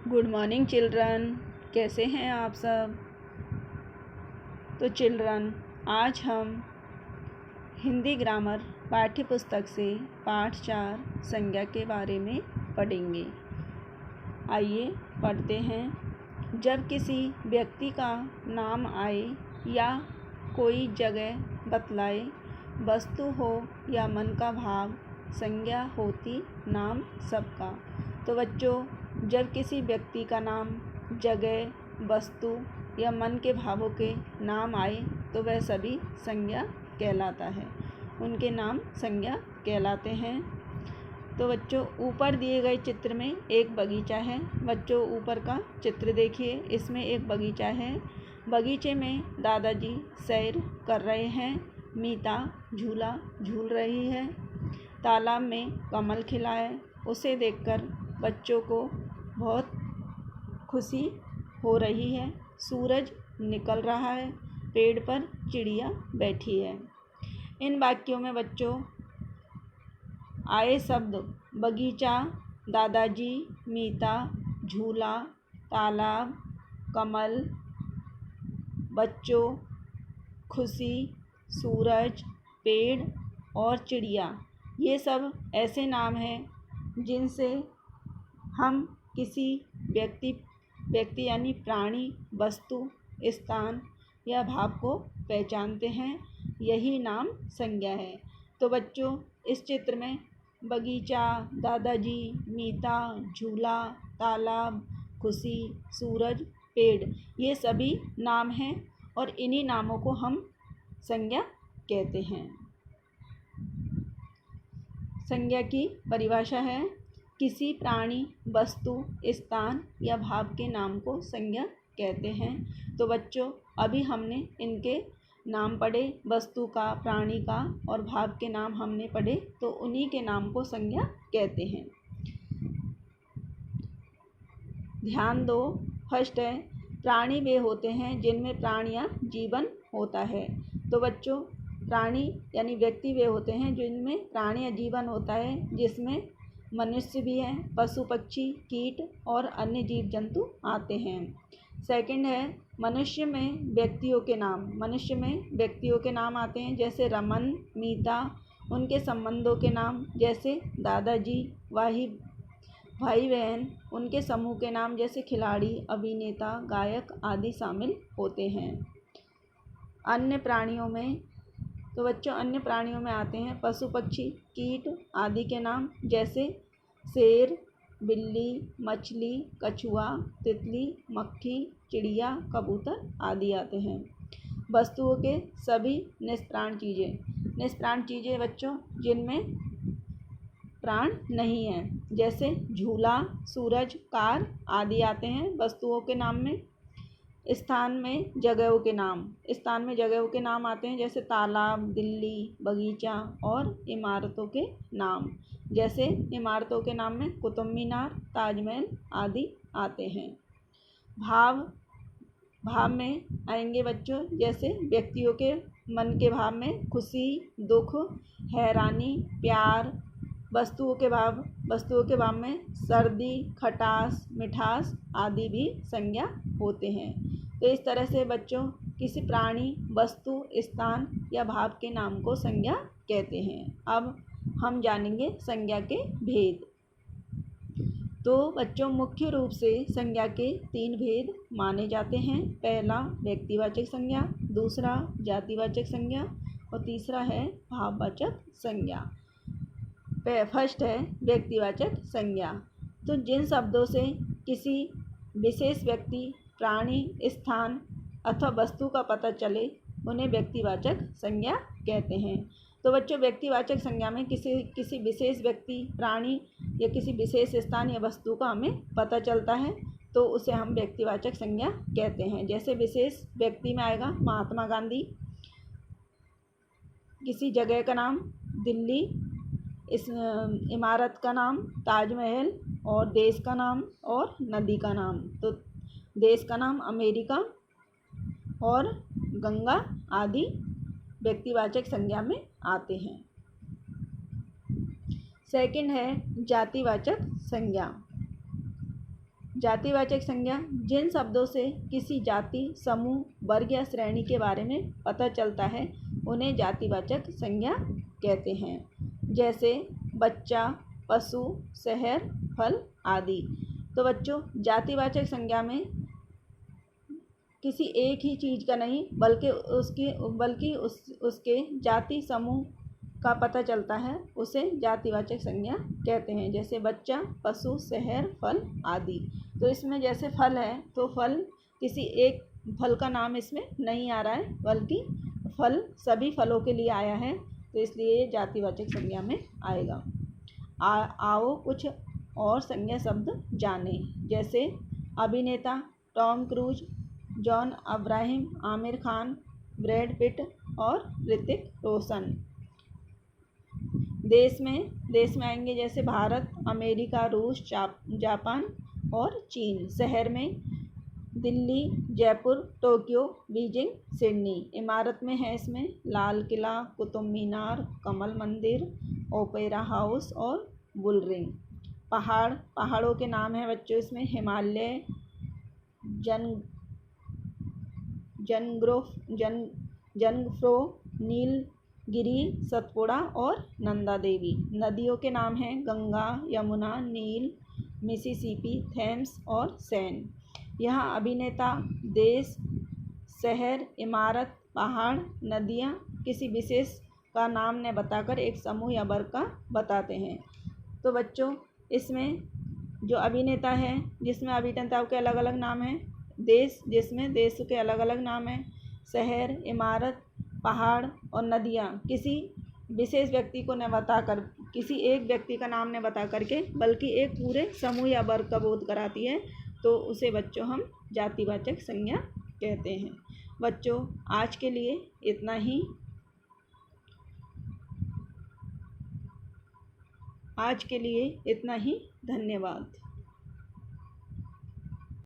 Good morning children. कैसे हैं आप सब। तो चिल्ड्रन, आज हम हिंदी ग्रामर पाठ्य पुस्तक से पाठ 4 संज्ञा के बारे में पढ़ेंगे। आइए पढ़ते हैं। जब किसी व्यक्ति का नाम आए या कोई जगह बतलाए, वस्तु हो या मन का भाव, संज्ञा होती नाम सबका। तो बच्चों, जब किसी व्यक्ति का नाम, जगह, वस्तु या मन के भावों के नाम आए तो वह सभी संज्ञा कहलाता है। उनके नाम संज्ञा कहलाते हैं। तो बच्चों, ऊपर दिए गए चित्र में एक बगीचा है। बच्चों, ऊपर का चित्र देखिए, इसमें एक बगीचा है। बगीचे में दादाजी सैर कर रहे हैं। मीता झूला झूल रही है। तालाब में कमल खिला है। उसे देखकर बच्चों को बहुत खुशी हो रही है। सूरज निकल रहा है। पेड़ पर चिड़िया बैठी है। इन वाक्यों में बच्चों आए शब्द बगीचा, दादाजी, मीता, झूला, तालाब, कमल, बच्चों, खुशी, सूरज, पेड़ और चिड़िया, ये सब ऐसे नाम हैं जिनसे हम किसी व्यक्ति यानी प्राणी, वस्तु, स्थान या भाव को पहचानते हैं। यही नाम संज्ञा है। तो बच्चों, इस चित्र में बगीचा, दादाजी, मीता, झूला, तालाब, खुशी, सूरज, पेड़, ये सभी नाम हैं और इन्हीं नामों को हम संज्ञा कहते हैं। संज्ञा की परिभाषा है, किसी प्राणी, वस्तु, स्थान या भाव के नाम को संज्ञा कहते हैं। तो बच्चों, अभी हमने इनके नाम पढ़े, वस्तु का, प्राणी का और भाव के नाम हमने पढ़े, तो उन्हीं के नाम को संज्ञा कहते हैं। ध्यान दो। फर्स्ट है, प्राणी वे होते हैं जिनमें प्राण या जीवन होता है। तो बच्चों, प्राणी यानी व्यक्ति वे होते हैं जिनमें प्राण या जीवन होता है, जिसमें मनुष्य भी हैं, पशु, पक्षी, कीट और अन्य जीव जंतु आते हैं। सेकंड है, मनुष्य में व्यक्तियों के नाम आते हैं, जैसे रमन, मीता, उनके संबंधों के नाम जैसे दादाजी, भाई बहन, उनके समूह के नाम जैसे खिलाड़ी, अभिनेता, गायक आदि शामिल होते हैं। अन्य प्राणियों में आते हैं पशु, पक्षी, कीट आदि के नाम जैसे शेर, बिल्ली, मछली, कछुआ, तितली, मक्खी, चिड़िया, कबूतर आदि आते हैं। वस्तुओं के सभी निष्प्राण चीज़ें बच्चों जिनमें प्राण नहीं है, जैसे झूला, सूरज, कार आदि आते हैं वस्तुओं के नाम में। स्थान में जगहों के नाम आते हैं, जैसे तालाब, दिल्ली, बगीचा और इमारतों के नाम, जैसे इमारतों के नाम में कुतुब मीनार, ताजमहल आदि आते हैं। भाव में आएंगे बच्चों, जैसे व्यक्तियों के मन के भाव में खुशी, दुख, हैरानी, प्यार। वस्तुओं के भाव में सर्दी, खटास, मिठास आदि भी संज्ञा होते हैं। तो इस तरह से बच्चों किसी प्राणी, वस्तु, स्थान या भाव के नाम को संज्ञा कहते हैं। अब हम जानेंगे संज्ञा के भेद। तो बच्चों, मुख्य रूप से संज्ञा के 3 भेद माने जाते हैं। पहला व्यक्तिवाचक संज्ञा, दूसरा जातिवाचक संज्ञा और तीसरा है भाववाचक संज्ञा। फर्स्ट है व्यक्तिवाचक संज्ञा। तो जिन शब्दों से किसी विशेष व्यक्ति, प्राणी, स्थान अथवा वस्तु का पता चले उन्हें व्यक्तिवाचक संज्ञा कहते हैं। तो बच्चों, व्यक्तिवाचक संज्ञा में किसी विशेष व्यक्ति, प्राणी या किसी विशेष स्थान या वस्तु का हमें पता चलता है तो उसे हम व्यक्तिवाचक संज्ञा कहते हैं। जैसे विशेष व्यक्ति में आएगा महात्मा गांधी, किसी जगह का नाम दिल्ली, इस इमारत का नाम ताजमहल और देश का नाम और नदी का नाम। तो देश का नाम अमेरिका और गंगा आदि व्यक्तिवाचक संज्ञा में आते हैं। सेकंड है जातिवाचक संज्ञा। जातिवाचक संज्ञा जिन शब्दों से किसी जाति, समूह, वर्ग या श्रेणी के बारे में पता चलता है उन्हें जातिवाचक संज्ञा कहते हैं। जैसे बच्चा, पशु, शहर, फल आदि। तो बच्चों, जातिवाचक संज्ञा में किसी एक ही चीज़ का नहीं बल्कि उसके जाति समूह का पता चलता है, उसे जातिवाचक संज्ञा कहते हैं। जैसे बच्चा, पशु, शहर, फल आदि। तो इसमें जैसे फल है तो फल किसी एक फल का नाम इसमें नहीं आ रहा है, बल्कि फल सभी फलों के लिए आया है, तो इसलिए ये जातिवाचक संज्ञा में आएगा। आओ कुछ और संज्ञा शब्द जानें। जैसे अभिनेता Tom cruise, John Abraham, Aamir Khan, Brad Pitt और ऋतिक रोशन। देश में आएंगे जैसे भारत, अमेरिका, रूस, जापान और चीन। शहर में Delhi, Jaipur, Tokyo, Beijing, Sydney. इमारत में है इसमें लाल किला, कुतुब मीनार, कमल मंदिर, ओपेरा हाउस और बुल रिंग। पहाड़ों के नाम हैं बच्चों इसमें हिमालय, जंगफ्रो, नीलगिरी, सतपुड़ा और नंदा देवी। नदियों के नाम हैं गंगा, यमुना, नील, मिसिसिपी, थेम्स और सैन। यहाँ अभिनेता देश, शहर, इमारत, पहाड़, नदियाँ किसी विशेष का नाम न बताकर एक समूह या वर्ग का बताते हैं। तो बच्चों, इसमें जो अभिनेता है जिसमें अभिनेताओं के अलग अलग नाम हैं, देश जिसमें देश के अलग अलग नाम हैं, शहर, इमारत, पहाड़ और नदियाँ किसी विशेष व्यक्ति को न बताकर, किसी एक व्यक्ति का नाम न बता करके बल्कि एक पूरे समूह या वर्ग का बोध कराती है, तो उसे बच्चों हम जातिवाचक संज्ञा कहते हैं। बच्चों, आज के लिए इतना ही। धन्यवाद।